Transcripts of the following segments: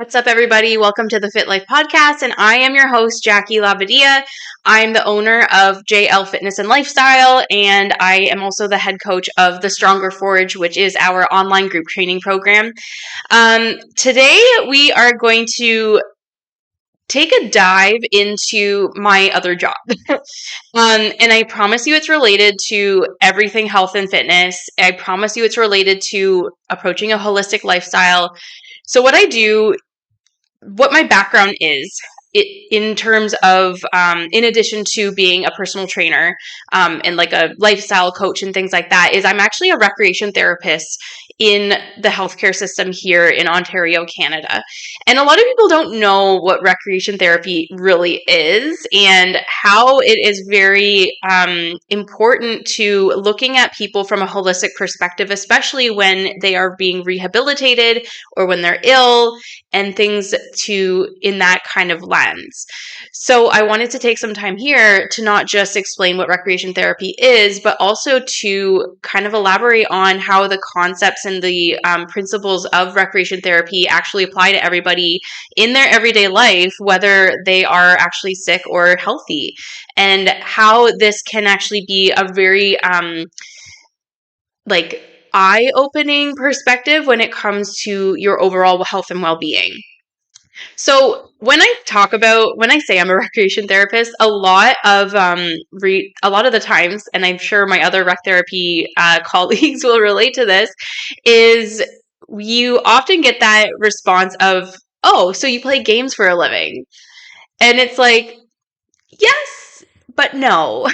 What's up, everybody? Welcome to the Fit Life Podcast, and I am your host, Jackie Labadia. I'm the owner of JL Fitness and Lifestyle, and I am also the head coach of the Stronger Forge, which is our online group training program. Today, we are going to take a dive into my other job. And I promise you it's related to everything health and fitness. I promise you it's related to approaching a holistic lifestyle. So what my background is in terms of, in addition to being a personal trainer and like a lifestyle coach and things like that, is I'm actually a recreation therapist in the healthcare system here in Ontario, Canada. And a lot of people don't know what recreation therapy really is and how it is very important to looking at people from a holistic perspective, especially when they are being rehabilitated or when they're ill and things in that kind of lens. So I wanted to take some time here to not just explain what recreation therapy is, but also to kind of elaborate on how the concepts and the principles of recreation therapy actually apply to everybody in their everyday life, whether they are actually sick or healthy, and how this can actually be a very eye-opening perspective when it comes to your overall health and well-being. So when I say I'm a recreation therapist, a lot of the times, and I'm sure my other rec therapy colleagues will relate to this, is you often get that response of, "Oh, so you play games for a living?" And it's like, yes, but no.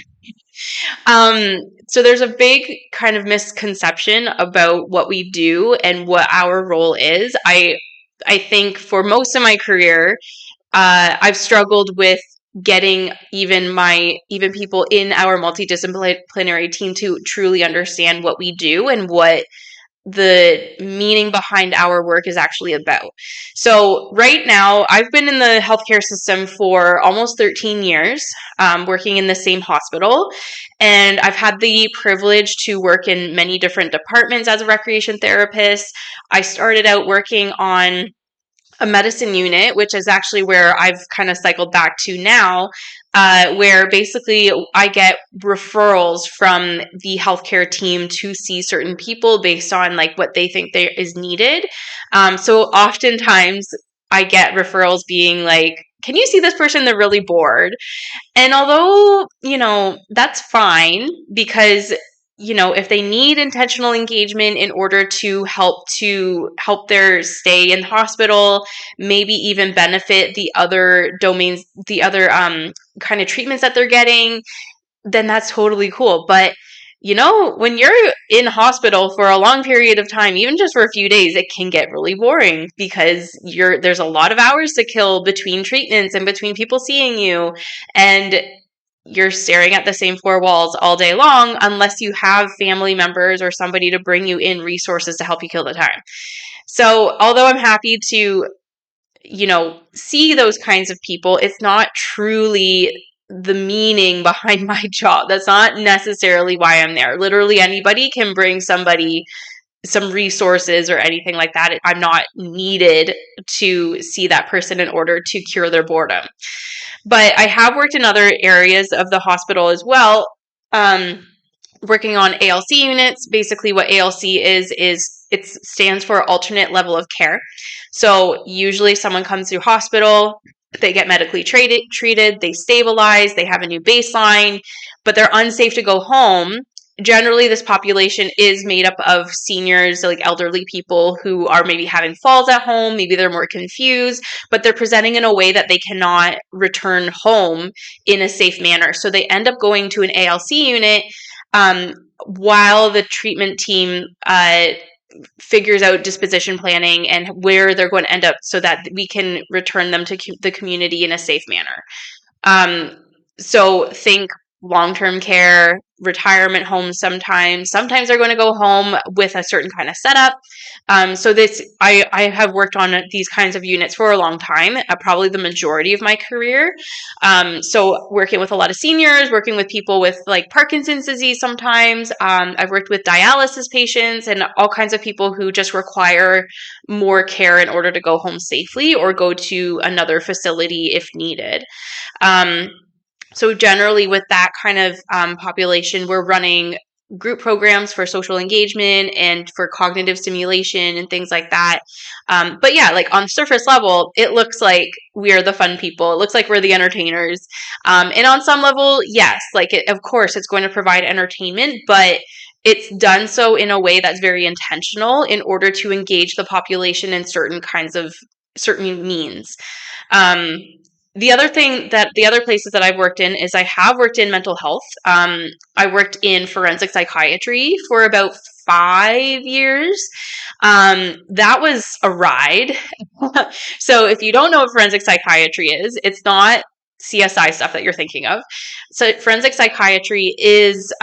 So there's a big kind of misconception about what we do and what our role is. I think for most of my career, I've struggled with getting even people in our multidisciplinary team to truly understand what we do and what the meaning behind our work is actually about. So right now, I've been in the healthcare system for almost 13 years, working in the same hospital. And I've had the privilege to work in many different departments as a recreation therapist. I started out working on a medicine unit, which is actually where I've kind of cycled back to now, where basically I get referrals from the healthcare team to see certain people based on like what they think there is needed. So oftentimes I get referrals being like, "Can you see this person? They're really bored." And although, that's fine because if they need intentional engagement in order to help their stay in hospital, maybe even benefit the other domains, the other kind of treatments that they're getting, then that's totally cool. But when you're in hospital for a long period of time, even just for a few days, it can get really boring because there's a lot of hours to kill between treatments and between people seeing you, and you're staring at the same four walls all day long unless you have family members or somebody to bring you in resources to help you kill the time. So although I'm happy to, see those kinds of people, it's not truly the meaning behind my job. That's not necessarily why I'm there. Literally anybody can bring somebody some resources or anything like that. I'm not needed to see that person in order to cure their boredom. But I have worked in other areas of the hospital as well, working on ALC units. Basically what ALC is it stands for alternate level of care. So usually someone comes through hospital, they get medically treated, they stabilize, they have a new baseline, but they're unsafe to go home. Generally, this population is made up of seniors, like elderly people who are maybe having falls at home. Maybe they're more confused, but they're presenting in a way that they cannot return home in a safe manner. So they end up going to an ALC unit while the treatment team figures out disposition planning and where they're going to end up so that we can return them to the community in a safe manner. So think long-term care, retirement homes sometimes. Sometimes they're going to go home with a certain kind of setup. So I have worked on these kinds of units for a long time, probably the majority of my career. So working with a lot of seniors, working with people with like Parkinson's disease sometimes. I've worked with dialysis patients and all kinds of people who just require more care in order to go home safely or go to another facility if needed. Um, so generally with that kind of population, we're running group programs for social engagement and for cognitive stimulation and things like that. But yeah, like on surface level, it looks like we're the fun people. It looks like we're the entertainers. And on some level, yes, like of course it's going to provide entertainment, but it's done so in a way that's very intentional in order to engage the population in certain means. Um, the other places that I've worked in is I have worked in mental health. I worked in forensic psychiatry for about 5 years. That was a ride. So if you don't know what forensic psychiatry is, it's not CSI stuff that you're thinking of. So forensic psychiatry is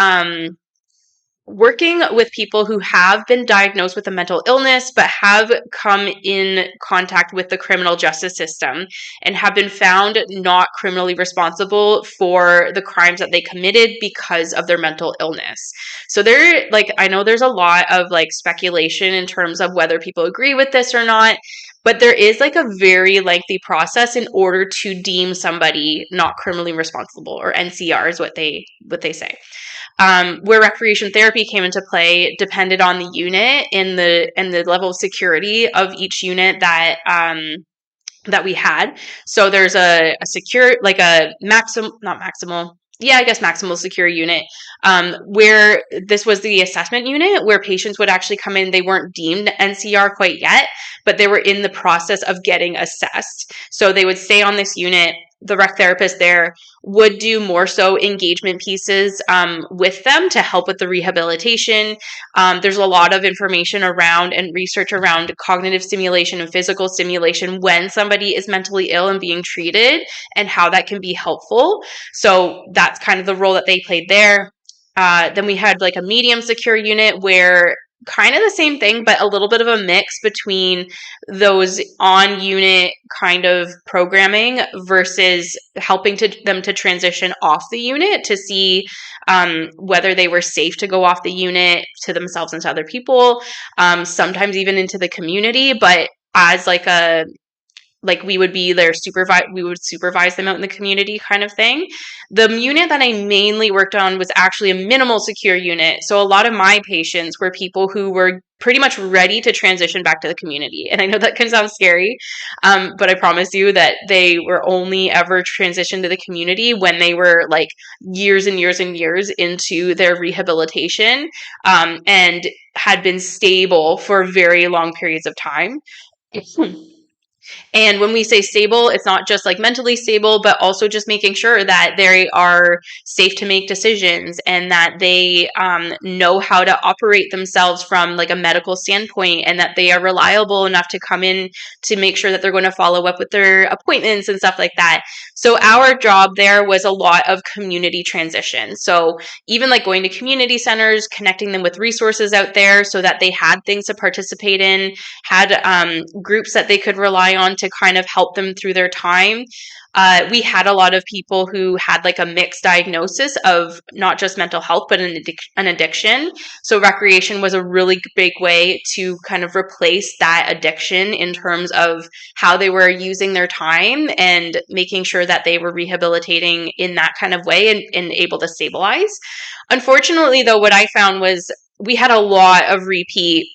working with people who have been diagnosed with a mental illness but have come in contact with the criminal justice system and have been found not criminally responsible for the crimes that they committed because of their mental illness. So there, like, I know there's a lot of like speculation in terms of whether people agree with this or not, but there is like a very lengthy process in order to deem somebody not criminally responsible, or NCR is what they say. Where recreation therapy came into play depended on the unit and the level of security of each unit that we had. So there's a secure, like a not maximal. Yeah, I guess maximal secure unit, where this was the assessment unit where patients would actually come in. They weren't deemed NCR quite yet, but they were in the process of getting assessed. So they would stay on this unit. The rec therapist there would do more so engagement pieces with them to help with the rehabilitation. There's a lot of information around and research around cognitive stimulation and physical stimulation when somebody is mentally ill and being treated and how that can be helpful. So that's kind of the role that they played there. Then we had like a medium secure unit where kind of the same thing, but a little bit of a mix between those on unit kind of programming versus helping them to transition off the unit to see whether they were safe to go off the unit to themselves and to other people, sometimes even into the community, but as like we would be their we would supervise them out in the community kind of thing. The unit that I mainly worked on was actually a minimal secure unit. So a lot of my patients were people who were pretty much ready to transition back to the community. And I know that can sound scary, but I promise you that they were only ever transitioned to the community when they were like years and years and years into their rehabilitation, and had been stable for very long periods of time. And when we say stable, it's not just like mentally stable, but also just making sure that they are safe to make decisions and that they know how to operate themselves from like a medical standpoint, and that they are reliable enough to come in to make sure that they're going to follow up with their appointments and stuff like that. So our job there was a lot of community transition. So even like going to community centers, connecting them with resources out there so that they had things to participate in, had groups that they could rely on to kind of help them through their time. We had a lot of people who had like a mixed diagnosis of not just mental health, but an addiction. So recreation was a really big way to kind of replace that addiction in terms of how they were using their time and making sure that they were rehabilitating in that kind of way and able to stabilize. Unfortunately, though, what I found was we had a lot of repeat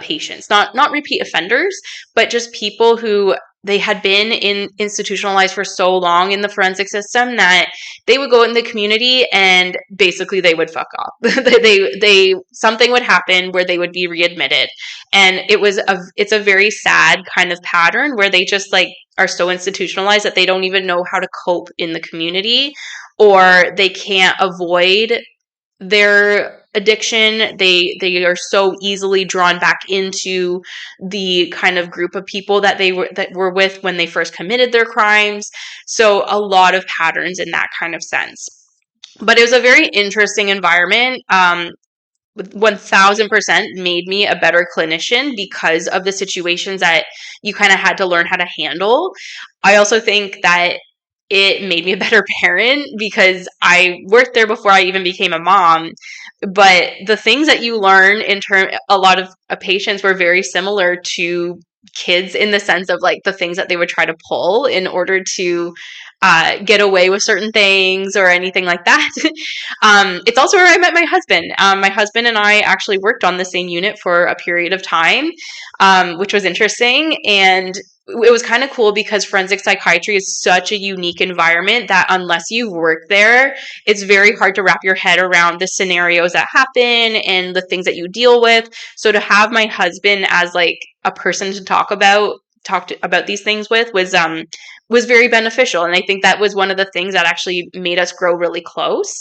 patients, not repeat offenders, but just people who they had been institutionalized for so long in the forensic system that they would go in the community and basically they would fuck off. they something would happen where they would be readmitted, and it's a very sad kind of pattern where they just like are so institutionalized that they don't even know how to cope in the community, or they can't avoid their addiction. They are so easily drawn back into the kind of group of people that they were with when they first committed their crimes. So a lot of patterns in that kind of sense. But it was a very interesting environment. 1000% made me a better clinician because of the situations that you kind of had to learn how to handle. I also think that it made me a better parent because I worked there before I even became a mom. But the things that you learn a lot of patients were very similar to kids in the sense of like the things that they would try to pull in order to get away with certain things or anything like that. It's also where I met my husband. My husband and I actually worked on the same unit for a period of time, which was interesting. And it was kind of cool because forensic psychiatry is such a unique environment that unless you work there, it's very hard to wrap your head around the scenarios that happen and the things that you deal with. So to have my husband as like a person to about these things with was very beneficial. And I think that was one of the things that actually made us grow really close.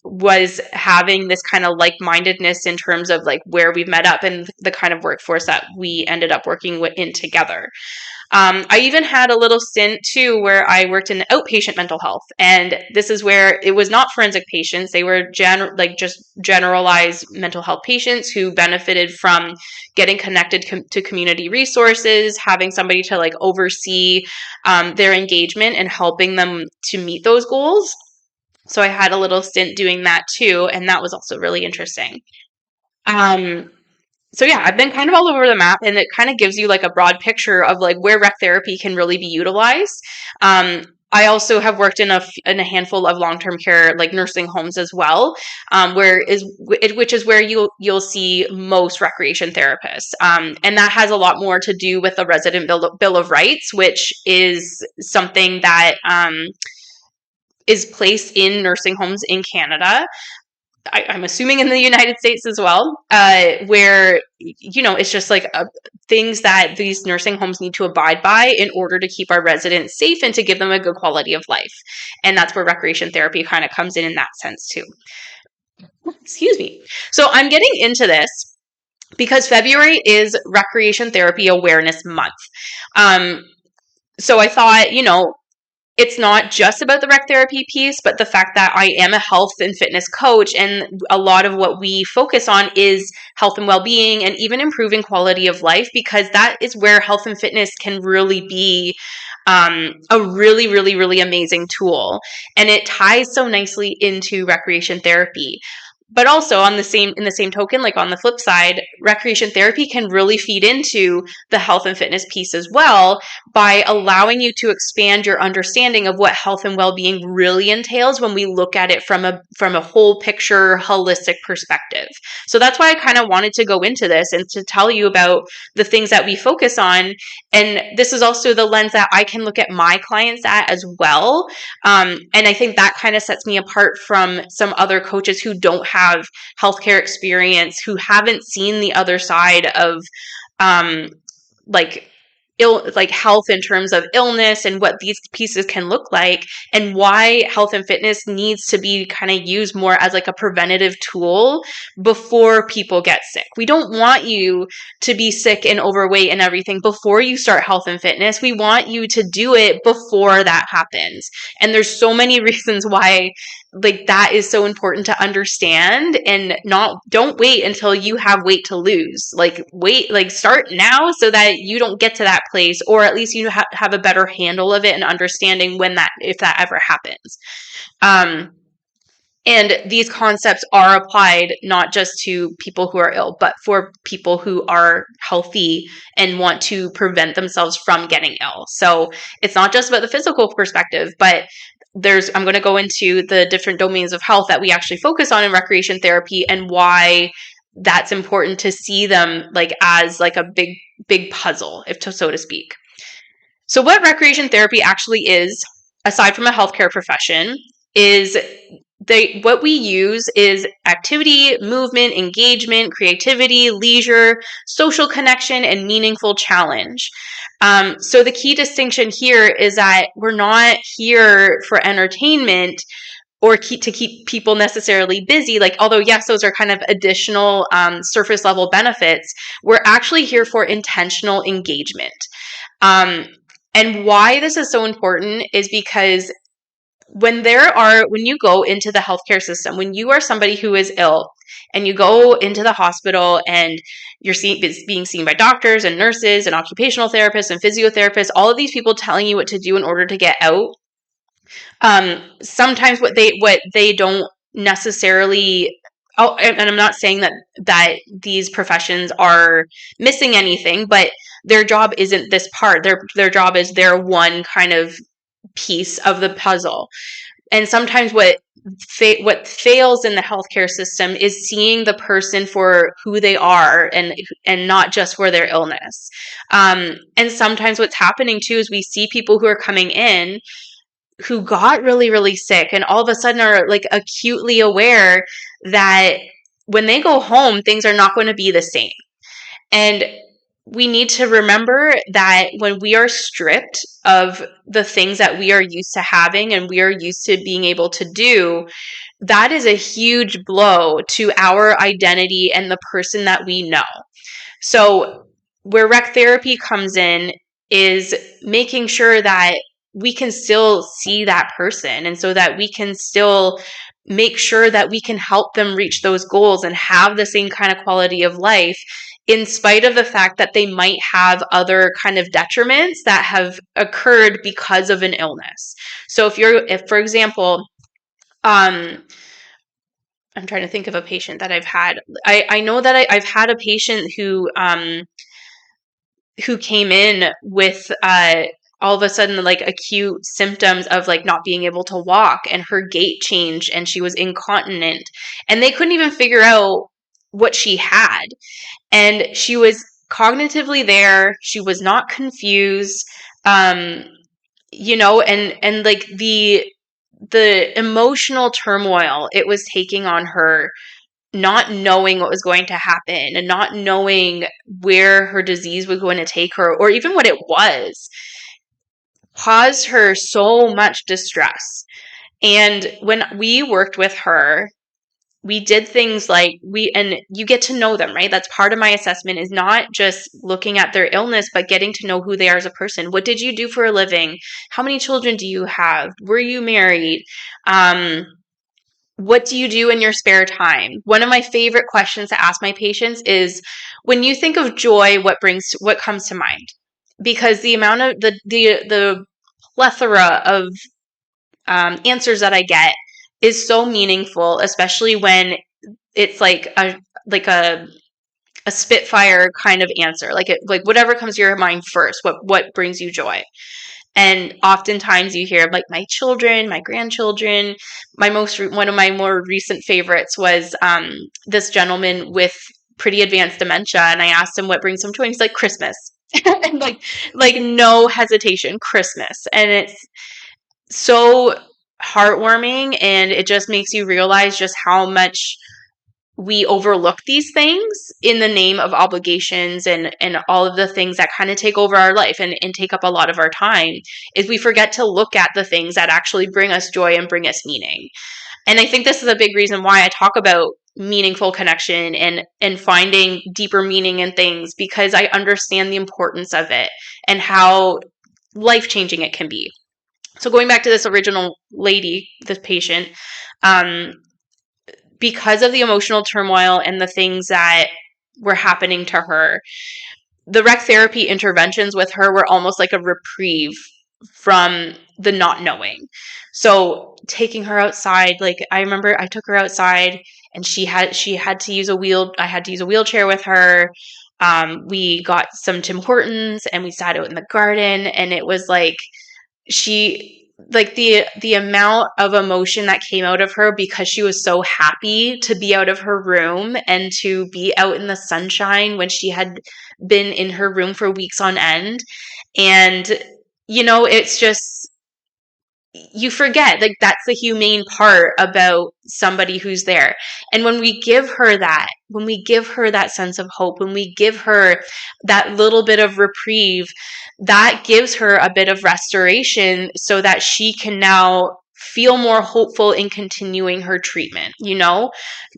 Was having this kind of like-mindedness in terms of like where we've met up and the kind of workforce that we ended up working in together. I even had a little stint too where I worked in outpatient mental health, and this is where it was not forensic patients; they were just generalized mental health patients who benefited from getting connected to community resources, having somebody to like oversee their engagement and helping them to meet those goals. So I had a little stint doing that too, and that was also really interesting. Um, so yeah, I've been kind of all over the map, and it kind of gives you like a broad picture of like where rec therapy can really be utilized. I also have worked in a handful of long-term care like nursing homes as well, which is where you'll see most recreation therapists, and that has a lot more to do with the resident bill of rights, which is something that is placed in nursing homes in Canada. I'm assuming in the United States as well, where, it's just like things that these nursing homes need to abide by in order to keep our residents safe and to give them a good quality of life. And that's where recreation therapy kind of comes in that sense too. Excuse me. So I'm getting into this because February is Recreation Therapy Awareness Month. So I thought, it's not just about the rec therapy piece, but the fact that I am a health and fitness coach, and a lot of what we focus on is health and well-being and even improving quality of life, because that is where health and fitness can really be a really, really, really amazing tool. And it ties so nicely into recreation therapy. But also in the same token, like on the flip side, recreation therapy can really feed into the health and fitness piece as well by allowing you to expand your understanding of what health and well-being really entails when we look at it from a whole picture, holistic perspective. So that's why I kind of wanted to go into this and to tell you about the things that we focus on. And this is also the lens that I can look at my clients at as well. And I think that kind of sets me apart from some other coaches who don't have healthcare experience, who haven't seen the other side of um, like like health in terms of illness and what these pieces can look like, and why health and fitness needs to be kind of used more as like a preventative tool before people get sick. We don't want you to be sick and overweight and everything before you start health and fitness. We want you to do it before that happens. And there's so many reasons why like that is so important to understand, and don't wait until you have weight to lose. Like start now so that you don't get to that place, or at least you have a better handle of it and understanding if that ever happens. And these concepts are applied not just to people who are ill, but for people who are healthy and want to prevent themselves from getting ill. So it's not just about the physical perspective, but I'm going to go into the different domains of health that we actually focus on in recreation therapy, and why that's important to see them like as like a big puzzle, so to speak. So what recreation therapy actually is, aside from a healthcare profession, is what we use is activity, movement, engagement, creativity, leisure, social connection, and meaningful challenge. So the key distinction here is that we're not here for entertainment or to keep people necessarily busy. Like, although yes, those are kind of additional surface level benefits, we're actually here for intentional engagement. And why this is so important is because when you go into the healthcare system, when you are somebody who is ill and you go into the hospital and you're being seen by doctors and nurses and occupational therapists and physiotherapists, all of these people telling you what to do in order to get out, sometimes what they don't necessarily, oh, and I'm not saying that these professions are missing anything, but their job isn't this part. Their job is their one kind of piece of the puzzle. And sometimes what fails in the healthcare system is seeing the person for who they are, and not just for their illness. And sometimes what's happening too is we see people who are coming in who got really, really sick and all of a sudden are like acutely aware that when they go home, things are not going to be the same. And we need to remember that when we are stripped of the things that we are used to having and we are used to being able to do, that is a huge blow to our identity and the person that we know. So where rec therapy comes in is making sure that we can still see that person, and so that we can still make sure that we can help them reach those goals and have the same kind of quality of life, in spite of the fact that they might have other kind of detriments that have occurred because of an illness. So if for example, I'm trying to think of a patient that I've had. I know that I've had a patient who came in with all of a sudden like acute symptoms of like not being able to walk, and her gait changed and she was incontinent, and they couldn't even figure out what she had. And she was cognitively there. She was not confused. And like the emotional turmoil it was taking on her, not knowing what was going to happen and not knowing where her disease was going to take her, or even what it was, caused her so much distress. And when we worked with her, we did things like and you get to know them, right? That's part of my assessment, is not just looking at their illness, but getting to know who they are as a person. What did you do for a living? How many children do you have? Were you married? What do you do in your spare time? One of my favorite questions to ask my patients is, when you think of joy, what comes to mind? Because the amount of the plethora of answers that I get is so meaningful, especially when it's like a spitfire kind of answer, like whatever comes to your mind first. What brings you joy? And oftentimes you hear like my children, my grandchildren. One of my more recent favorites was this gentleman with pretty advanced dementia, and I asked him what brings him joy, and he's like, Christmas. And like no hesitation, Christmas. And it's so heartwarming, and it just makes you realize just how much we overlook these things in the name of obligations and all of the things that kind of take over our life and take up a lot of our time. Is we forget to look at the things that actually bring us joy and bring us meaning. And I think this is a big reason why I talk about meaningful connection and finding deeper meaning in things, because I understand the importance of it and how life-changing it can be. So going back to this original lady, this patient, because of the emotional turmoil and the things that were happening to her, the rec therapy interventions with her were almost like a reprieve from the not knowing. So taking her outside, like I remember I took her outside and she had to use I had to use a wheelchair with her. We got some Tim Hortons and we sat out in the garden, and it was like the amount of emotion that came out of her, because she was so happy to be out of her room and to be out in the sunshine when she had been in her room for weeks on end. And it's just, you forget, like, that's the humane part about somebody who's there. And when we give her that sense of hope, when we give her that little bit of reprieve, that gives her a bit of restoration so that she can now feel more hopeful in continuing her treatment,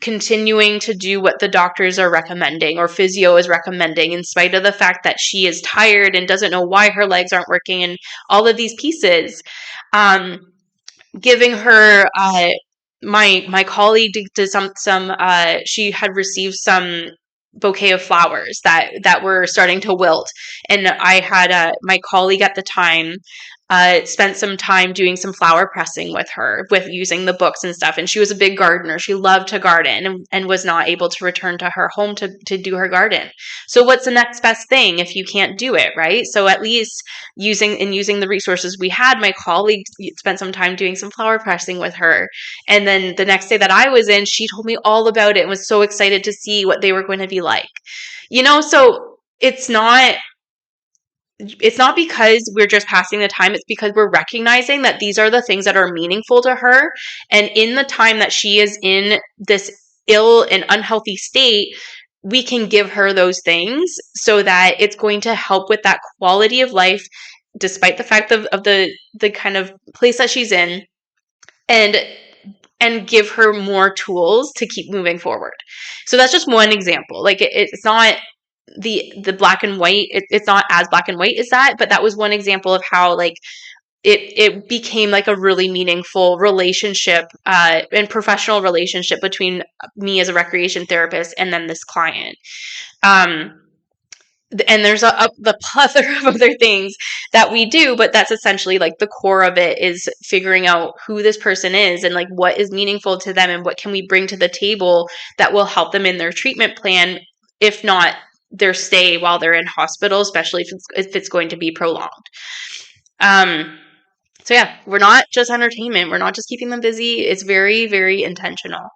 continuing to do what the doctors are recommending or physio is recommending, in spite of the fact that she is tired and doesn't know why her legs aren't working and all of these pieces. giving her my colleague did some she had received some bouquet of flowers that were starting to wilt, and I had my colleague at the time spent some time doing some flower pressing with her, with using the books and stuff. And she was a big gardener. She loved to garden, and was not able to return to her home to do her garden. So what's the next best thing if you can't do it, right? So at least using the resources we had, my colleague spent some time doing some flower pressing with her. And then the next day that I was in, she told me all about it and was so excited to see what they were going to be like. So it's not because we're just passing the time. It's because we're recognizing that these are the things that are meaningful to her. And in the time that she is in this ill and unhealthy state, we can give her those things so that it's going to help with that quality of life, despite the fact of the kind of place that she's in, and give her more tools to keep moving forward. So that's just one example. Like it's not the black and white. It's not as black and white as that, but that was one example of how like it became like a really meaningful relationship and professional relationship between me as a recreation therapist and then this client. And there's the plethora of other things that we do, but that's essentially like the core of it, is figuring out who this person is and like what is meaningful to them and what can we bring to the table that will help them in their treatment plan, if not their stay while they're in hospital, especially if it's going to be prolonged. So yeah, we're not just entertainment. We're not just keeping them busy. It's very, very intentional.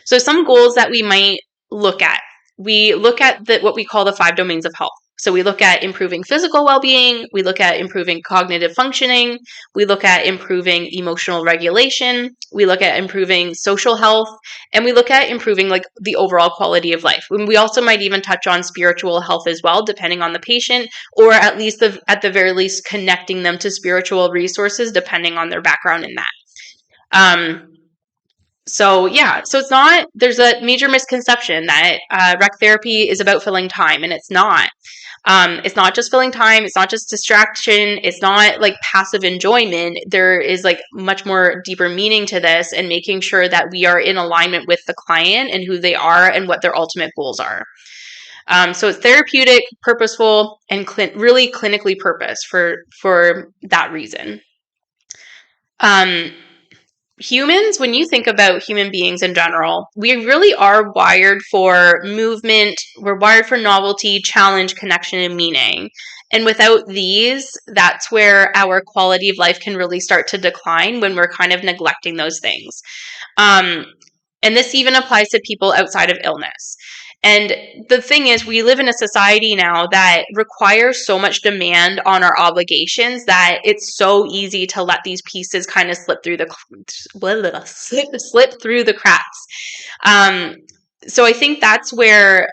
So some goals that we might look at. We look at what we call the 5 domains of health. So we look at improving physical well-being, we look at improving cognitive functioning, we look at improving emotional regulation, we look at improving social health, and we look at improving like the overall quality of life. We also might even touch on spiritual health as well, depending on the patient, or at least at the very least connecting them to spiritual resources, depending on their background in that. So yeah, so it's not, there's a major misconception that rec therapy is about filling time, and it's not. It's not just filling time. It's not just distraction. It's not like passive enjoyment. There is like much more deeper meaning to this, and making sure that we are in alignment with the client and who they are and what their ultimate goals are. So it's therapeutic, purposeful, and really clinically purposed for that reason. Humans, when you think about human beings in general, we really are wired for movement. We're wired for novelty, challenge, connection, and meaning. And without these, that's where our quality of life can really start to decline, when we're kind of neglecting those things. And this even applies to people outside of illness. And the thing is, we live in a society now that requires so much demand on our obligations that it's so easy to let these pieces kind of slip through the cracks. So I think that's where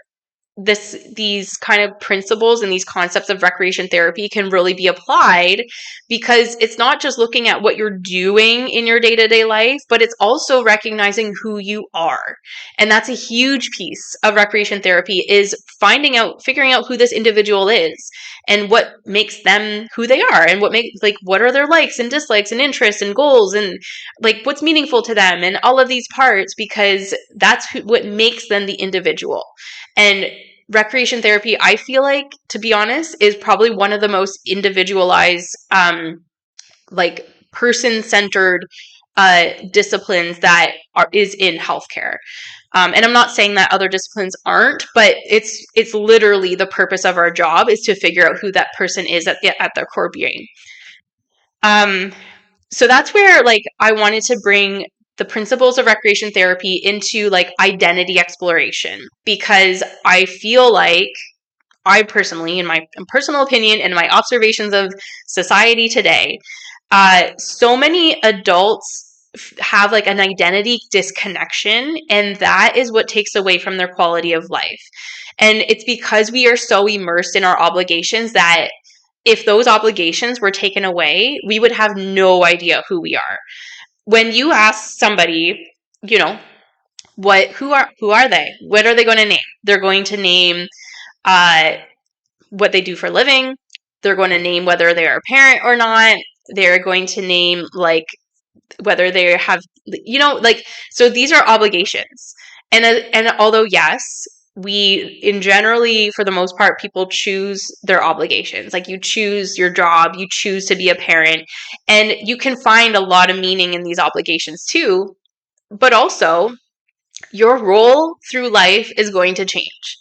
these kind of principles and these concepts of recreation therapy can really be applied, because it's not just looking at what you're doing in your day-to-day life, but it's also recognizing who you are. And that's a huge piece of recreation therapy, is figuring out who this individual is and what makes them who they are, and what are their likes and dislikes and interests and goals, and like what's meaningful to them, and all of these parts, because that's what makes them the individual. And recreation therapy, I feel like, to be honest, is probably one of the most individualized, like person-centered disciplines that is in healthcare. And I'm not saying that other disciplines aren't, but it's literally the purpose of our job is to figure out who that person is at their core being. So that's where like I wanted to bring the principles of recreation therapy into like identity exploration, because I feel like I personally, in my personal opinion and my observations of society today, so many adults have like an identity disconnection, and that is what takes away from their quality of life. And it's because we are so immersed in our obligations that if those obligations were taken away, we would have no idea who we are. When you ask somebody, who are they? What are they going to name? They're going to name what they do for a living. They're going to name whether they're a parent or not. They're going to name like whether they have, like, so these are obligations. And although, yes, we in generally, for the most part, people choose their obligations. Like, you choose your job, you choose to be a parent, and you can find a lot of meaning in these obligations too. But also, your role through life is going to change.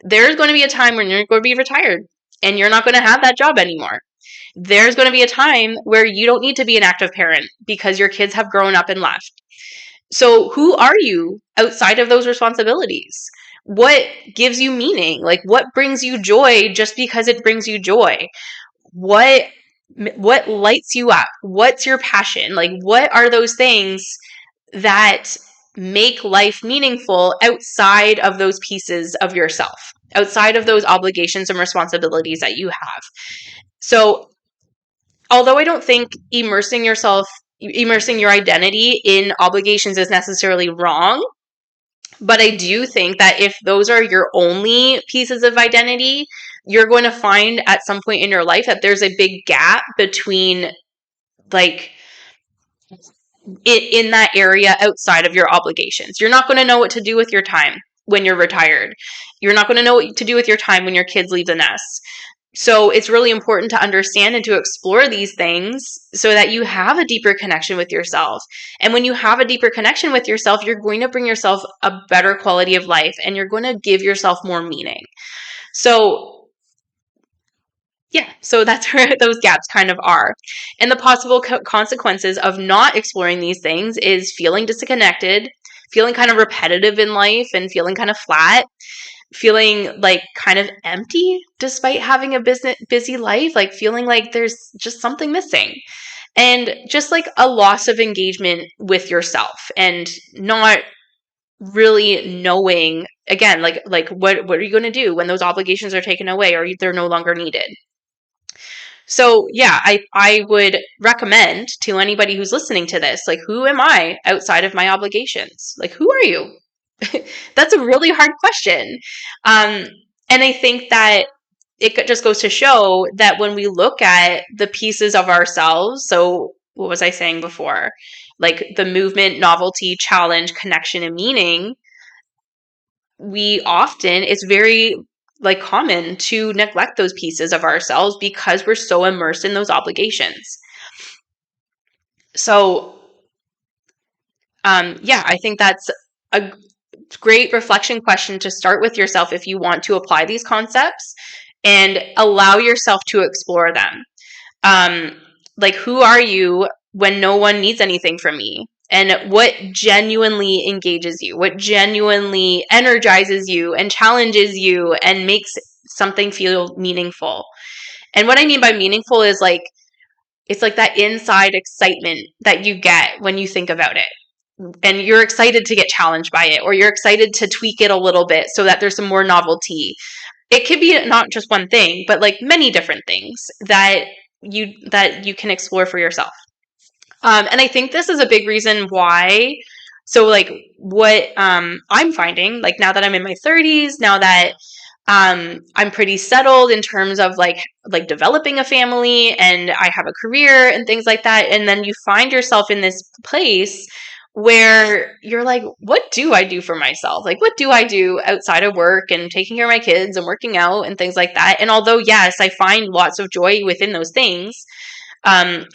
There's going to be a time when you're going to be retired and you're not going to have that job anymore. There's going to be a time where you don't need to be an active parent because your kids have grown up and left. So who are you outside of those responsibilities? What gives you meaning? Like, what brings you joy just because it brings you joy? What lights you up? What's your passion? Like, what are those things that make life meaningful outside of those pieces of yourself, outside of those obligations and responsibilities that you have? So, although I don't think immersing your identity in obligations is necessarily wrong, but I do think that if those are your only pieces of identity, you're going to find at some point in your life that there's a big gap between, like, in that area outside of your obligations. You're not going to know what to do with your time when you're retired. You're not going to know what to do with your time when your kids leave the nest. So it's really important to understand and to explore these things so that you have a deeper connection with yourself. And when you have a deeper connection with yourself, you're going to bring yourself a better quality of life and you're going to give yourself more meaning. So yeah, so that's where those gaps kind of are. And the possible consequences of not exploring these things is feeling disconnected, feeling kind of repetitive in life, and feeling kind of flat, feeling like kind of empty despite having a busy life, like feeling like there's just something missing. And just like a loss of engagement with yourself and not really knowing, again, like what are you going to do when those obligations are taken away or they're no longer needed? So yeah, I would recommend to anybody who's listening to this, like, who am I outside of my obligations? Like, who are you? That's a really hard question. And I think that it just goes to show that when we look at the pieces of ourselves, so what was I saying before? Like the movement, novelty, challenge, connection, and meaning, it's very like common to neglect those pieces of ourselves because we're so immersed in those obligations. So, yeah, I think that's a great reflection question to start with yourself if you want to apply these concepts and allow yourself to explore them. Like, who are you when no one needs anything from me? And what genuinely engages you? What genuinely energizes you and challenges you and makes something feel meaningful? And what I mean by meaningful is like, it's like that inside excitement that you get when you think about it. And you're excited to get challenged by it, or you're excited to tweak it a little bit so that there's some more novelty. It could be not just one thing, but like many different things that you can explore for yourself. And I think this is a big reason why. So like what I'm finding, like now that I'm in my 30s, now that I'm pretty settled in terms of like developing a family and I have a career and things like that. And then you find yourself in this place where you're like, what do I do for myself? Like, what do I do outside of work and taking care of my kids and working out and things like that? And although, yes, I find lots of joy within those things,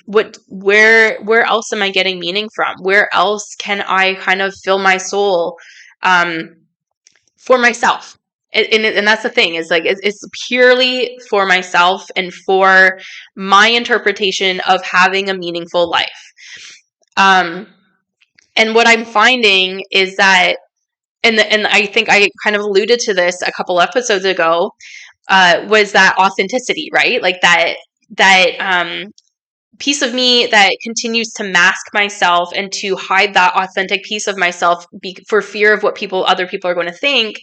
where else am I getting meaning from? Where else can I kind of fill my soul for myself? And that's the thing, is like it's purely for myself and for my interpretation of having a meaningful life. And what I'm finding is that, and I think I kind of alluded to this a couple episodes ago, was that authenticity, right? Like that piece of me that continues to mask myself and to hide that authentic piece of myself for fear of what other people are going to think.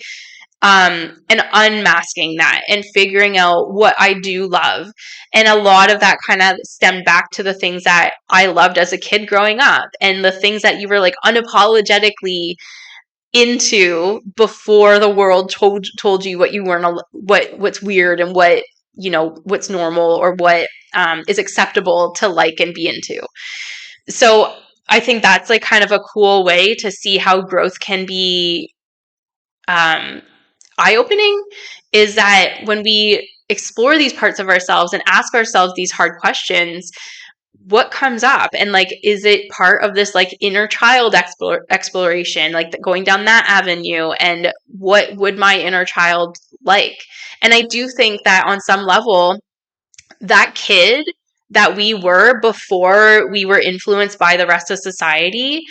And unmasking that and figuring out what I do love. And a lot of that kind of stemmed back to the things that I loved as a kid growing up and the things that you were like unapologetically into before the world told you what you weren't, what's weird and what, what's normal or what is acceptable to like and be into. So I think that's like kind of a cool way to see how growth can be eye-opening, is that when we explore these parts of ourselves and ask ourselves these hard questions, what comes up, and like, is it part of this like inner child exploration, like going down that avenue, and what would my inner child like? And I do think that on some level, that kid that we were before we were influenced by the rest of society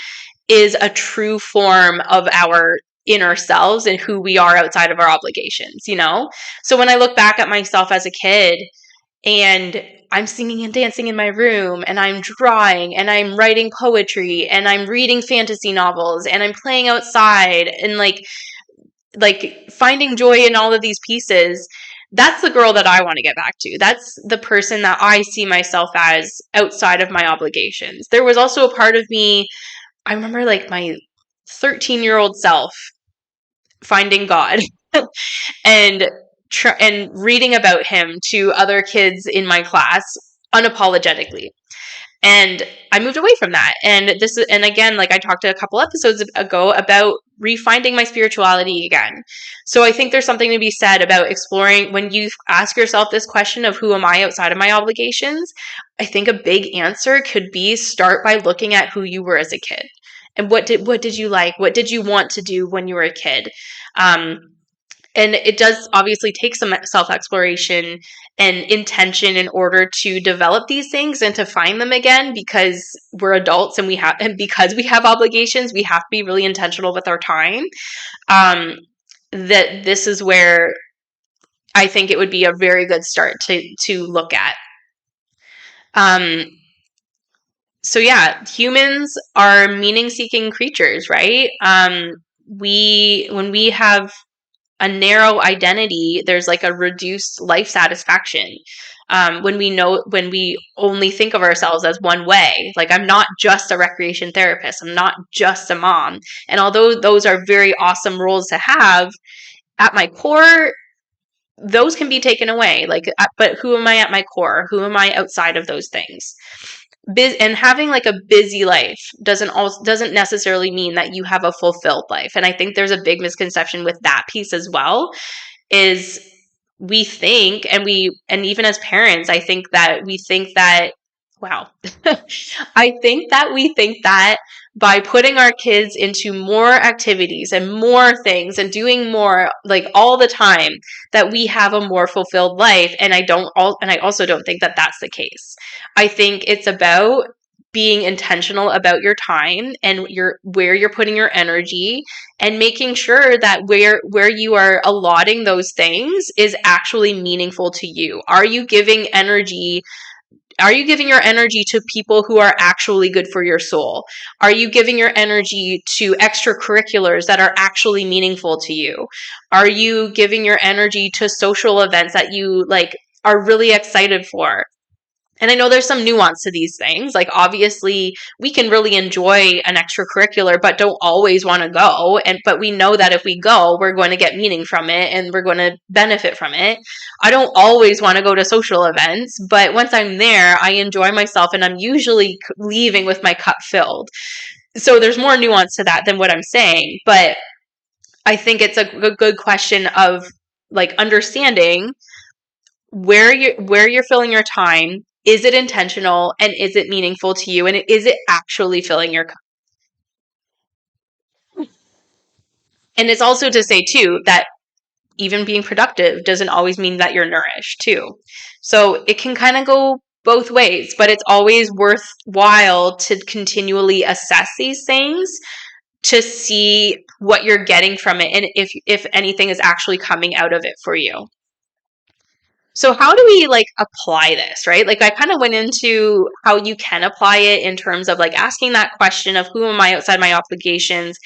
is a true form of our inner selves and who we are outside of our obligations, you know? So when I look back at myself as a kid, and I'm singing and dancing in my room, and I'm drawing, and I'm writing poetry, and I'm reading fantasy novels, and I'm playing outside, and like finding joy in all of these pieces, that's the girl that I want to get back to. That's the person that I see myself as outside of my obligations. There was also a part of me, I remember like my 13-year-old self finding God and and reading about him to other kids in my class unapologetically. And I moved away from that. And again, like I talked a couple episodes ago about refinding my spirituality again. So I think there's something to be said about exploring when you ask yourself this question of who am I outside of my obligations. I think a big answer could be start by looking at who you were as a kid. And what did you like? What did you want to do when you were a kid? Um, and it does obviously take some self-exploration and intention in order to develop these things and to find them again, because we're adults and because we have obligations, we have to be really intentional with our time. That this is where I think it would be a very good start to look at. Um, so yeah, humans are meaning-seeking creatures, right? When we have a narrow identity, there's like a reduced life satisfaction. When we only think of ourselves as one way, like I'm not just a recreation therapist, I'm not just a mom. And although those are very awesome roles to have, at my core, those can be taken away. But who am I at my core? Who am I outside of those things? And having like a busy life doesn't necessarily mean that you have a fulfilled life. And I think there's a big misconception with that piece as well, is we think, and even as parents, I think that we think that, wow, I think that we think that by putting our kids into more activities and more things and doing more like all the time, that we have a more fulfilled life. And I also don't think that that's the case. I think it's about being intentional about your time and where you're putting your energy, and making sure that where you are allotting those things is actually meaningful to you. Are you giving your energy to people who are actually good for your soul? Are you giving your energy to extracurriculars that are actually meaningful to you? Are you giving your energy to social events that you like are really excited for? And I know there's some nuance to these things. Like, obviously, we can really enjoy an extracurricular, but don't always want to go. But we know that if we go, we're going to get meaning from it and we're going to benefit from it. I don't always want to go to social events, but once I'm there, I enjoy myself and I'm usually leaving with my cup filled. So there's more nuance to that than what I'm saying. But I think it's a good question of like understanding where you're filling your time. Is it intentional, and is it meaningful to you, and is it actually filling your cup? And it's also to say too that even being productive doesn't always mean that you're nourished too. So it can kind of go both ways, but it's always worthwhile to continually assess these things to see what you're getting from it, and if anything is actually coming out of it for you. So how do we like apply this, right? Like I kind of went into how you can apply it in terms of like asking that question of who am I outside my obligations,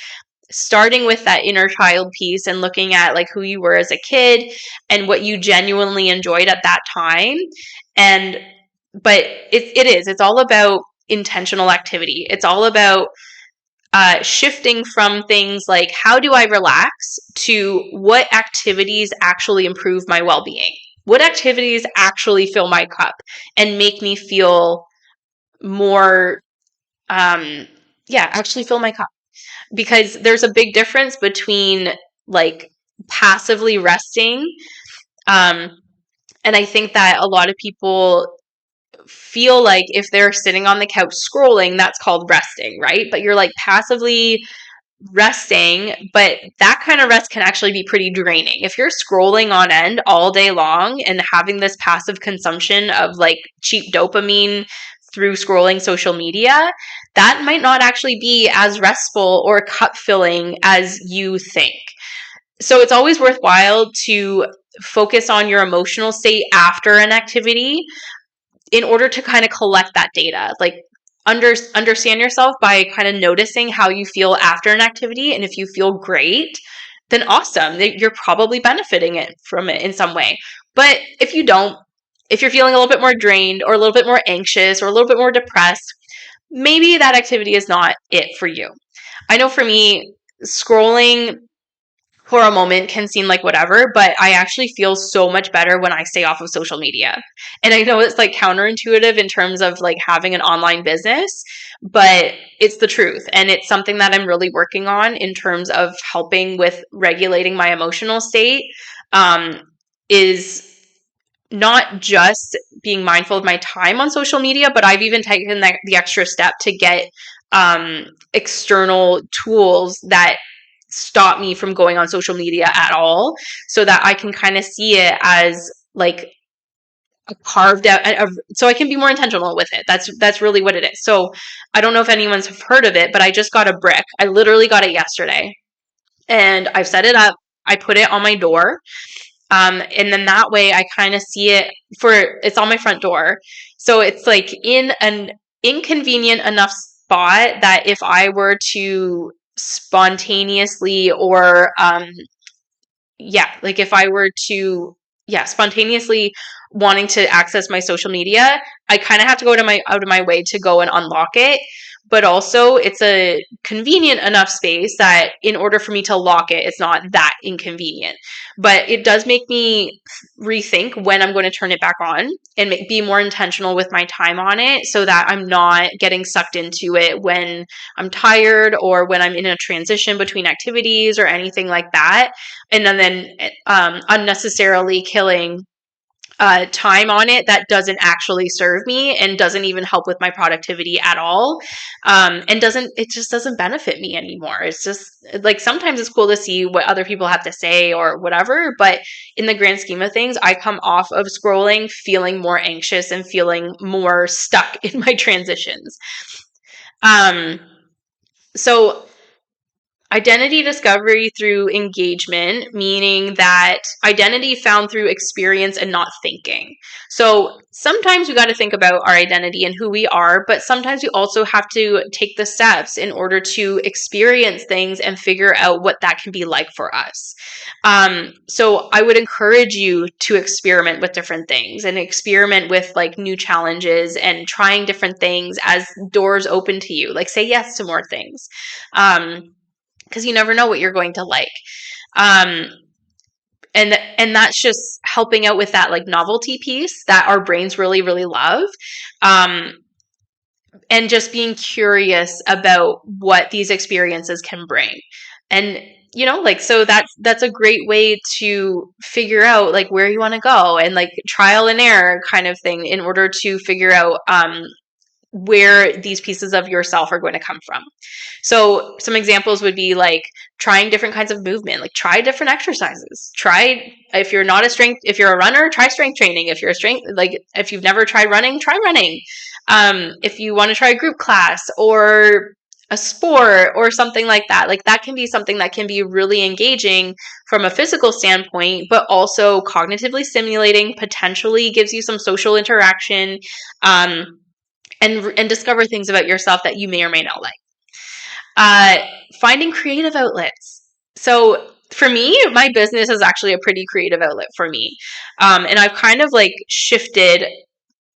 starting with that inner child piece and looking at like who you were as a kid and what you genuinely enjoyed at that time. And but it's all about intentional activity. It's all about shifting from things like how do I relax to what activities actually improve my well-being, what activities actually fill my cup and make me feel more yeah, actually fill my cup. Because there's a big difference between like passively resting. Um, and I think that a lot of people feel like if they're sitting on the couch scrolling, that's called resting, right? But you're like passively resting, but that kind of rest can actually be pretty draining. If you're scrolling on end all day long and having this passive consumption of like cheap dopamine through scrolling social media, that might not actually be as restful or cup filling as you think. So it's always worthwhile to focus on your emotional state after an activity in order to kind of collect that data. Like understand yourself by kind of noticing how you feel after an activity. And if you feel great, then awesome. You're probably benefiting from it in some way. But if you don't, if you're feeling a little bit more drained or a little bit more anxious or a little bit more depressed, maybe that activity is not it for you. I know for me, scrolling for a moment can seem like whatever, but I actually feel so much better when I stay off of social media. And I know it's like counterintuitive in terms of like having an online business, but it's the truth. And it's something that I'm really working on in terms of helping with regulating my emotional state. Is not just being mindful of my time on social media, but I've even taken the extra step to get external tools that stop me from going on social media at all, so that I can kind of see it as like a carved out, so I can be more intentional with it. That's really what it is. So I don't know if anyone's heard of it, but I just got a brick. I literally got it yesterday, and I've set it up. I put it on my door. And then that way I kind of see it it's on my front door. So it's like in an inconvenient enough spot that if I were to spontaneously or like if I were to spontaneously wanting to access my social media, I kind of have to go out of my way to go and unlock it. But also it's a convenient enough space that in order for me to lock it, it's not that inconvenient. But it does make me rethink when I'm going to turn it back on and be more intentional with my time on it, so that I'm not getting sucked into it when I'm tired or when I'm in a transition between activities or anything like that. And then unnecessarily killing time on it that doesn't actually serve me and doesn't even help with my productivity at all. And it just doesn't benefit me anymore. It's just like sometimes it's cool to see what other people have to say or whatever, but in the grand scheme of things, I come off of scrolling feeling more anxious and feeling more stuck in my transitions. So identity discovery through engagement, meaning that identity found through experience and not thinking. So sometimes we got to think about our identity and who we are, but sometimes we also have to take the steps in order to experience things and figure out what that can be like for us. So I would encourage you to experiment with different things and experiment with like new challenges and trying different things as doors open to you. Like say yes to more things. Because you never know what you're going to like. And that's just helping out with that like novelty piece that our brains really, really love. And just being curious about what these experiences can bring. And like so that's a great way to figure out like where you want to go, and like trial and error kind of thing in order to figure out where these pieces of yourself are going to come from. So some examples would be like trying different kinds of movement, like try different exercises. If you're a runner, try strength training. If you've never tried running, try running. If you want to try a group class or a sport or something like that can be something that can be really engaging from a physical standpoint, but also cognitively stimulating, potentially gives you some social interaction, and discover things about yourself that you may or may not like. Finding creative outlets. So for me, my business is actually a pretty creative outlet for me. And I've kind of like shifted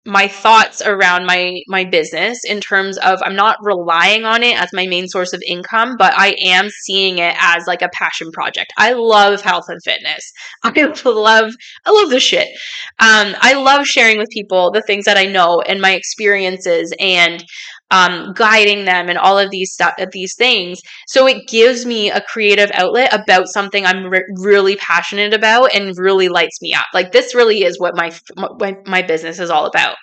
my thoughts around my business in terms of I'm not relying on it as my main source of income, but I am seeing it as like a passion project. I love health and fitness. I love this shit. I love sharing with people the things that I know and my experiences, and guiding them and all of these things. So it gives me a creative outlet about something I'm really passionate about and really lights me up. Like, this really is what my business is all about.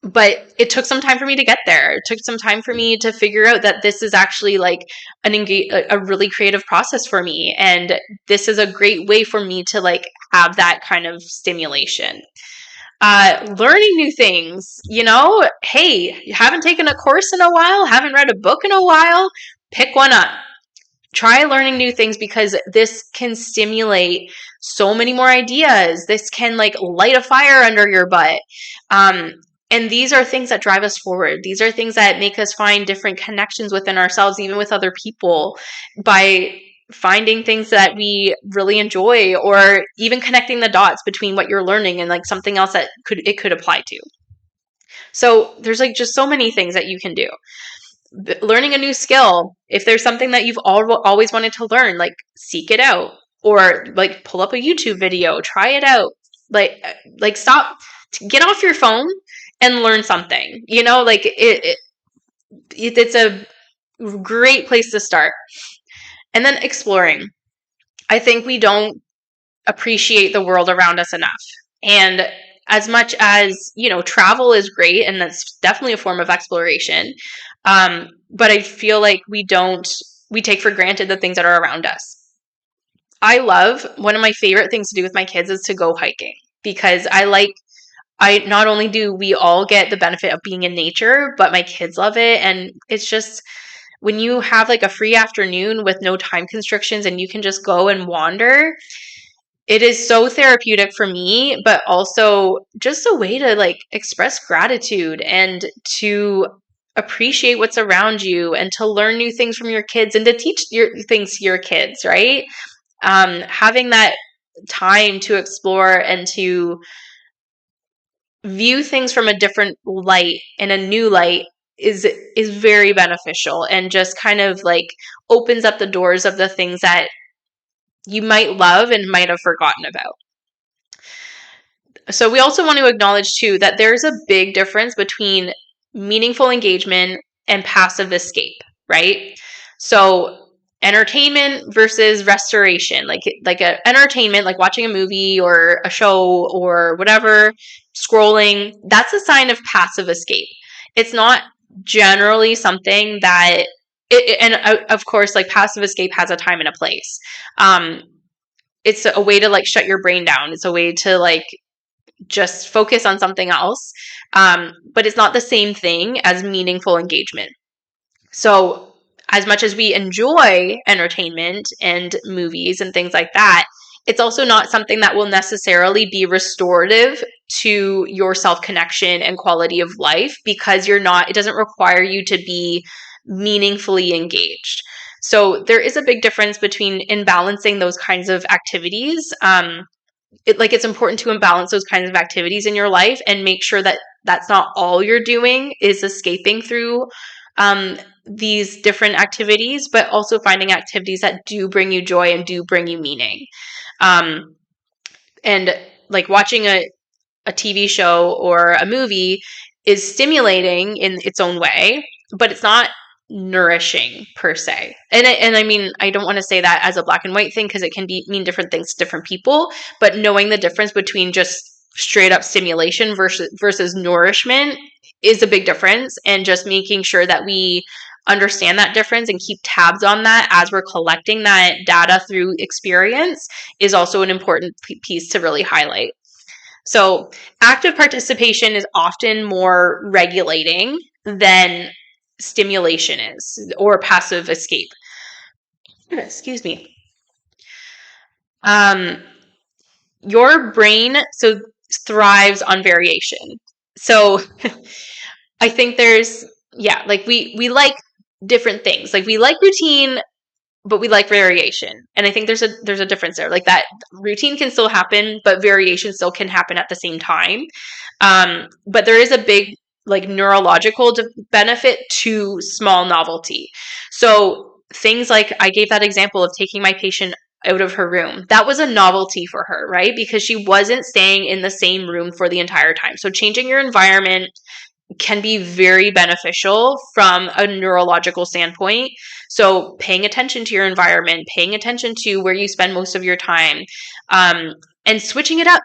But it took some time for me to get there. It took some time for me to figure out that this is actually like a really creative process for me. And this is a great way for me to like have that kind of stimulation. Learning new things, hey, you haven't taken a course in a while, haven't read a book in a while, pick one up. Try learning new things, because this can stimulate so many more ideas. This can like light a fire under your butt. And these are things that drive us forward. These are things that make us find different connections within ourselves, even with other people, by finding things that we really enjoy, or even connecting the dots between what you're learning and like something else that it could apply to. So there's like just so many things that you can do. Learning a new skill, if there's something that you've always wanted to learn, like seek it out, or like pull up a YouTube video, try it out. Like stop, get off your phone and learn something. Like it's a great place to start. And then exploring. I think we don't appreciate the world around us enough. And as much as, travel is great, and that's definitely a form of exploration, but I feel like we take for granted the things that are around us. One of my favorite things to do with my kids is to go hiking, because not only do we all get the benefit of being in nature, but my kids love it. And it's just, when you have like a free afternoon with no time constrictions and you can just go and wander, it is so therapeutic for me, but also just a way to like express gratitude and to appreciate what's around you, and to learn new things from your kids, and to teach things to your kids, right? Having that time to explore and to view things from a different light and a new light is very beneficial, and just kind of like opens up the doors of the things that you might love and might have forgotten about. So we also want to acknowledge too that there's a big difference between meaningful engagement and passive escape, right? So entertainment versus restoration, like a entertainment, like watching a movie or a show or whatever, scrolling, that's a sign of passive escape. It's not generally something that of course, like passive escape has a time and a place. It's a way to like shut your brain down. It's a way to like just focus on something else. But it's not the same thing as meaningful engagement. So as much as we enjoy entertainment and movies and things like that, it's also not something that will necessarily be restorative to your self-connection and quality of life, because it doesn't require you to be meaningfully engaged. So there is a big difference in balancing those kinds of activities. It's important to imbalance those kinds of activities in your life, and make sure that that's not all you're doing is escaping through these different activities, but also finding activities that do bring you joy and do bring you meaning. And like watching a TV show or a movie is stimulating in its own way, but it's not nourishing per se. And I mean, I don't want to say that as a black and white thing, because it can mean different things to different people, but knowing the difference between just straight up stimulation versus nourishment is a big difference, and just making sure that we understand that difference and keep tabs on that as we're collecting that data through experience is also an important piece to really highlight. So active participation is often more regulating than stimulation is, or passive escape. Excuse me. Your brain thrives on variation. So I think like we like different things. Like we like routine, but we like variation. And I think there's a difference there. Like that routine can still happen, but variation still can happen at the same time. But there is a big like neurological benefit to small novelty. So things like, I gave that example of taking my patient out of her room. That was a novelty for her, right? Because she wasn't staying in the same room for the entire time. So changing your environment, can be very beneficial from a neurological standpoint. So paying attention to your environment, paying attention to where you spend most of your time, and switching it up.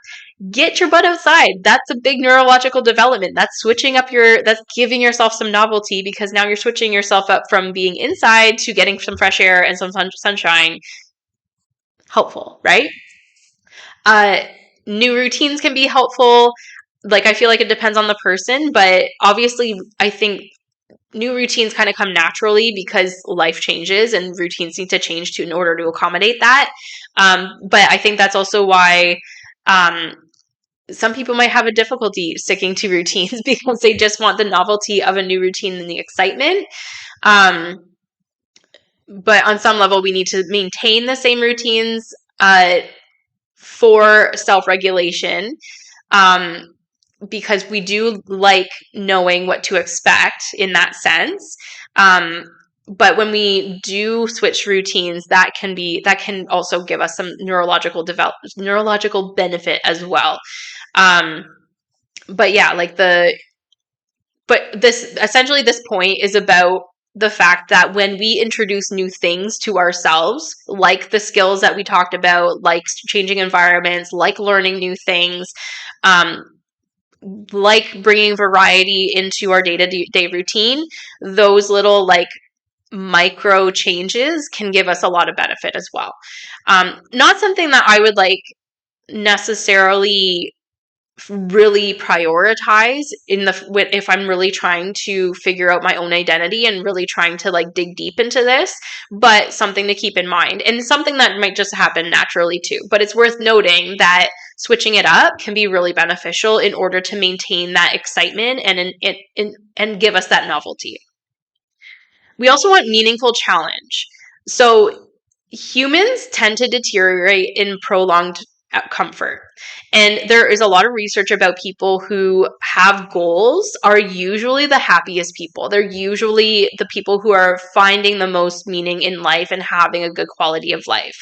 Get your butt outside. That's a big neurological development. That's that's giving yourself some novelty, because now you're switching yourself up from being inside to getting some fresh air and some sunshine. Helpful, right? Uh, New routines can be helpful. Like, I feel like it depends on the person, but obviously I think new routines kind of come naturally because life changes and routines need to change in order to accommodate that. But I think that's also why some people might have a difficulty sticking to routines because they just want the novelty of a new routine and the excitement. But on some level, we need to maintain the same routines for self-regulation, because we do like knowing what to expect in that sense. But when we do switch routines, that can also give us some neurological benefit as well. But yeah, this point is about the fact that when we introduce new things to ourselves, like the skills that we talked about, like changing environments, like learning new things, like bringing variety into our day-to-day routine, those little like micro changes can give us a lot of benefit as well. Not something that I would like necessarily really prioritize if I'm really trying to figure out my own identity and really trying to like dig deep into this, but something to keep in mind, and something that might just happen naturally too. But it's worth noting that switching it up can be really beneficial in order to maintain that excitement and give us that novelty. We also want meaningful challenge. So humans tend to deteriorate in prolonged comfort. And there is a lot of research about people who have goals are usually the happiest people. They're usually the people who are finding the most meaning in life and having a good quality of life.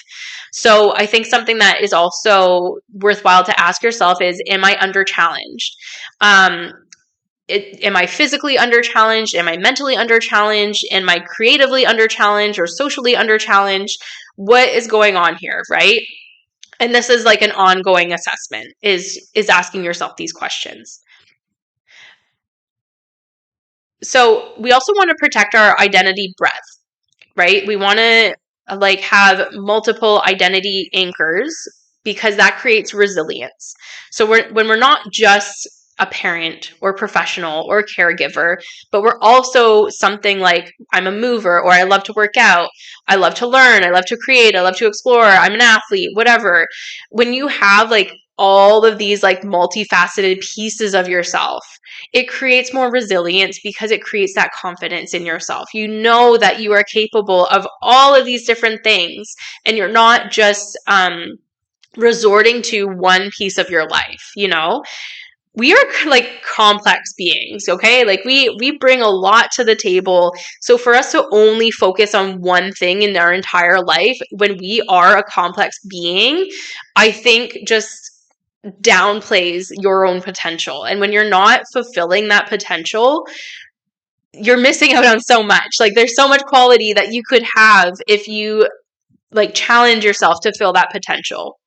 So I think something that is also worthwhile to ask yourself is, am I under challenged? Am I physically under challenged? Am I mentally under challenged? Am I creatively under challenged or socially under challenged? What is going on here, right? And this is like an ongoing assessment, is asking yourself these questions. So we also want to protect our identity breadth, right? We want to like have multiple identity anchors because that creates resilience. So when we're not just a parent or professional or caregiver, but we're also something like, I'm a mover, or I love to work out, I love to learn, I love to create, I love to explore, I'm an athlete, whatever. When you have like all of these like multifaceted pieces of yourself, it creates more resilience because it creates that confidence in yourself. You know that you are capable of all of these different things, and you're not just resorting to one piece of your life, you know? We are like complex beings, okay? Like we bring a lot to the table. So for us to only focus on one thing in our entire life when we are a complex being, I think just downplays your own potential. And when you're not fulfilling that potential, you're missing out on so much. Like there's so much quality that you could have if you like challenge yourself to fill that potential.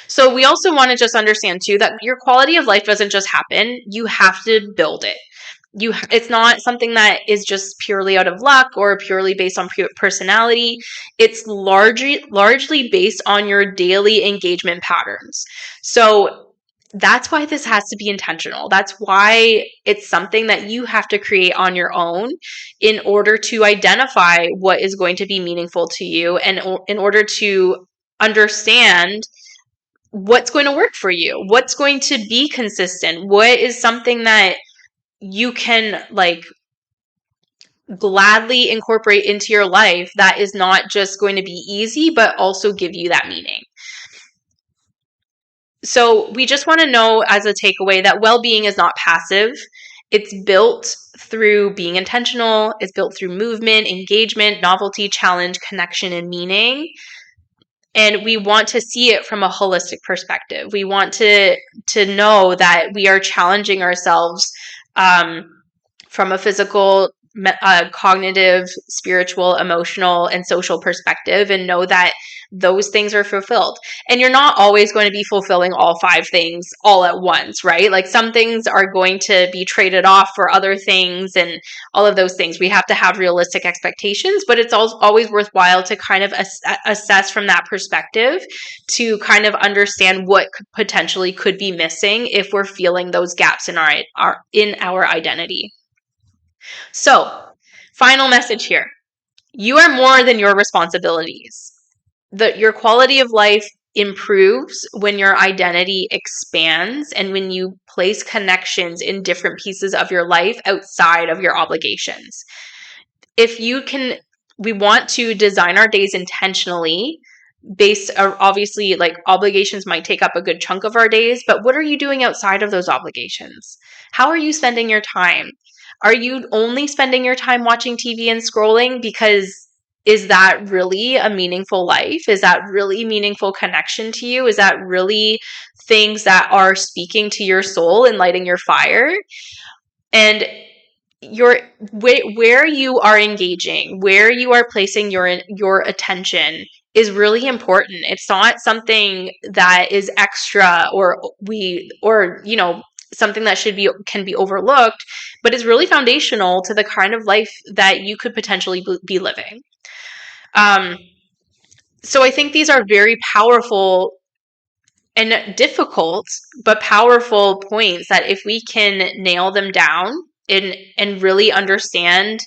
So we also want to just understand too that your quality of life doesn't just happen. You have to build it. It's not something that is just purely out of luck or purely based on personality. It's largely based on your daily engagement patterns. So that's why this has to be intentional. That's why it's something that you have to create on your own in order to identify what is going to be meaningful to you, and in order to understand what's going to work for you, what's going to be consistent, what is something that you can like gladly incorporate into your life that is not just going to be easy, but also give you that meaning. So we just want to know as a takeaway that well-being is not passive. It's built through being intentional. It's built through movement, engagement, novelty, challenge, connection, and meaning. And we want to see it from a holistic perspective. We want to know that we are challenging ourselves from a physical, cognitive, spiritual, emotional, and social perspective, and know that those things are fulfilled. And you're not always going to be fulfilling all 5 things all at once, right? Like some things are going to be traded off for other things and all of those things. We have to have realistic expectations, but it's always worthwhile to kind of assess from that perspective to kind of understand what potentially could be missing if we're feeling those gaps in our identity. So, final message here. You are more than your responsibilities. Your quality of life improves when your identity expands and when you place connections in different pieces of your life outside of your obligations. If you can, we want to design our days intentionally based, obviously, like obligations might take up a good chunk of our days, but what are you doing outside of those obligations? How are you spending your time? Are you only spending your time watching TV and scrolling? Because is that really a meaningful life? Is that really meaningful connection to you? Is that really things that are speaking to your soul and lighting your fire? And your where you are engaging, where you are placing your attention is really important. It's not something that is extra or something that can be overlooked, but is really foundational to the kind of life that you could potentially be living. So I think these are very powerful and difficult but powerful points that if we can nail them down and really understand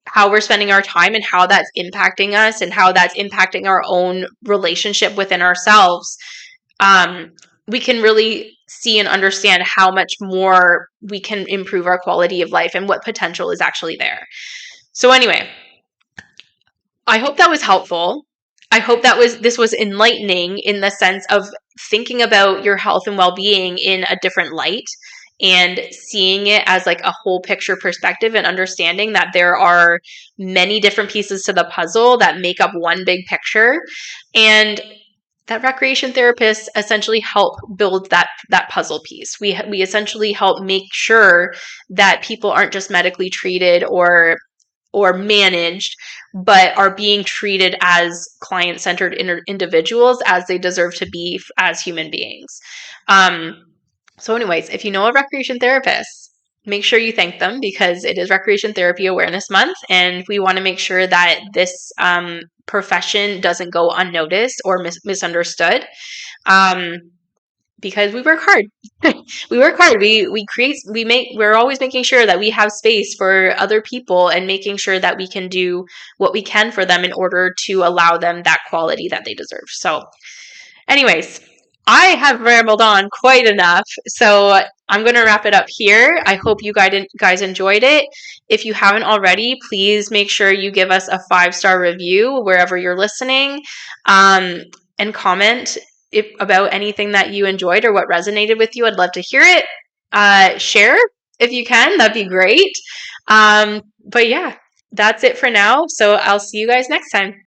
how we're spending our time and how that's impacting us and how that's impacting our own relationship within ourselves, we can really see and understand how much more we can improve our quality of life and what potential is actually there. So anyway, I hope that was helpful. I hope this was enlightening in the sense of thinking about your health and well-being in a different light and seeing it as like a whole picture perspective and understanding that there are many different pieces to the puzzle that make up one big picture, and that recreation therapists essentially help build that puzzle piece. We essentially help make sure that people aren't just medically treated or managed, but are being treated as client-centered individuals as they deserve to be as human beings. So anyways, if you know a recreation therapist, make sure you thank them because it is Recreation Therapy Awareness Month, and we want to make sure that this profession doesn't go unnoticed or misunderstood. Because we work hard. We work hard. We're always making sure that we have space for other people and making sure that we can do what we can for them in order to allow them that quality that they deserve. So anyways, I have rambled on quite enough, so I'm going to wrap it up here. I hope you guys enjoyed it. If you haven't already, please make sure you give us a 5-star review wherever you're listening, and comment about anything that you enjoyed or what resonated with you. I'd love to hear it. Share if you can. That'd be great. But yeah, that's it for now. So I'll see you guys next time.